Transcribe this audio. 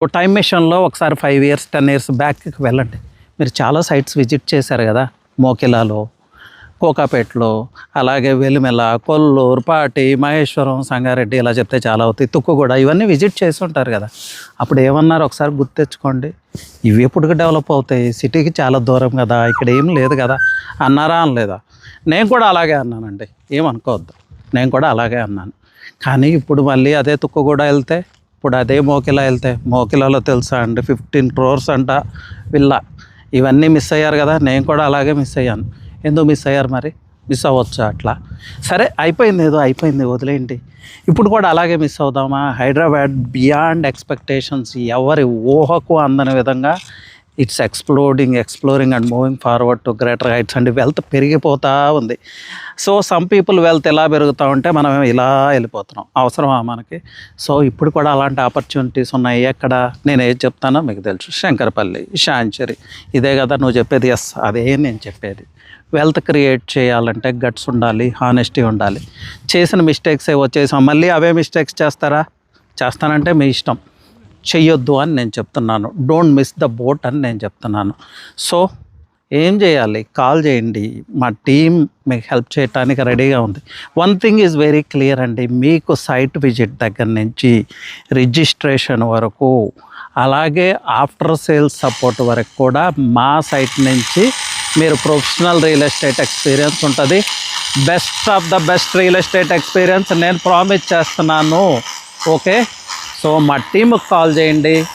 Time మెషిన్లో ఒకసారి 5 years 10 years బ్యాక్కి వెళ్ళండి. మీరు చాలా సైట్స్ విజిట్ చేశారు కదా, మోకిలాలో, కోకాపేటలో, అలాగే వెలిమెల, కొల్లూరు, పాటి, మహేశ్వరం, సంగారెడ్డి, ఇలా చెప్తే చాలా అవుతాయి, తుక్కుగూడ, ఇవన్నీ విజిట్ చేసి ఉంటారు కదా. అప్పుడు ఏమన్నారు ఒకసారి గుర్తు తెచ్చుకోండి. ఇవి ఎప్పటికి డెవలప్ అవుతాయి, సిటీకి చాలా దూరం కదా, ఇక్కడ ఏం లేదు కదా అన్నారా అనలేదా? నేను కూడా అలాగే అన్నానండి, ఏమనుకోవద్దు, నేను కూడా అలాగే అన్నాను. కానీ ఇప్పుడు మళ్ళీ అదే తుక్కుగూడ వెళ్తే, ఇప్పుడు అదే మోకిలా వెళ్తే, మోకిలాలో తెలుసా అండి 15 crores అంట విల్లా. ఇవన్నీ మిస్ అయ్యారు కదా, నేను కూడా అలాగే మిస్ అయ్యాను. ఎందుకు మిస్ అయ్యారు మరి? మిస్ అవ్వచ్చు అట్లా. సరే అయిపోయింది, ఏదో అయిపోయింది, వదిలేయండి. ఇప్పుడు కూడా అలాగే మిస్ అవుదామా? హైదరాబాద్ బియాండ్ ఎక్స్పెక్టేషన్స్, ఎవరి ఊహకు అందని విధంగా it's exploring and moving forward to greater heights and wealth పెరిగిపోతూ ఉంది. సో సమ్ పీపుల్ వెల్త్ ఎలా పెరుగుతూ ఉంటే మనం ఇలా వెళ్ళిపోతున్నాం, అవసరమా మనకి? సో ఇప్పుడు కూడా అలాంటి ఆపర్చునిటీస్ ఉన్నాయి. ఎక్కడ? నేను ఏది చెప్తానో మీకు తెలుసు, శంకరపల్లి, శాంచరీ, ఇదే కదా నువ్వు చెప్పేది? ఎస్, అదే నేను చెప్పేది. వెల్త్ క్రియేట్ చేయాలంటే గట్స్ ఉండాలి, హానెస్టీ ఉండాలి. చేసిన మిస్టేక్సే వచ్చేసాం, మళ్ళీ అవే మిస్టేక్స్ చేస్తారా? చేస్తానంటే మీ ఇష్టం, చెయ్యొద్దు అని నేను చెప్తున్నాను. డోంట్ మిస్ ద బోట్ అని నేను చెప్తున్నాను. సో ఏం చేయాలి? కాల్ చేయండి, మా టీం మీకు హెల్ప్ చేయడానికి రెడీగా ఉంది. One thing is very clear అండి, మీకు సైట్ విజిట్ దగ్గర నుంచి రిజిస్ట్రేషన్ వరకు, అలాగే ఆఫ్టర్ సేల్స్ సపోర్ట్ వరకు కూడా మా సైట్ నుంచి మీరు ప్రొఫెషనల్ రియల్ ఎస్టేట్ ఎక్స్పీరియన్స్ ఉంటుంది. Best of the best real estate experience నేను ప్రామిస్ చేస్తున్నాను. ఓకే, సో మా టీంకి కాల్ చేయండి.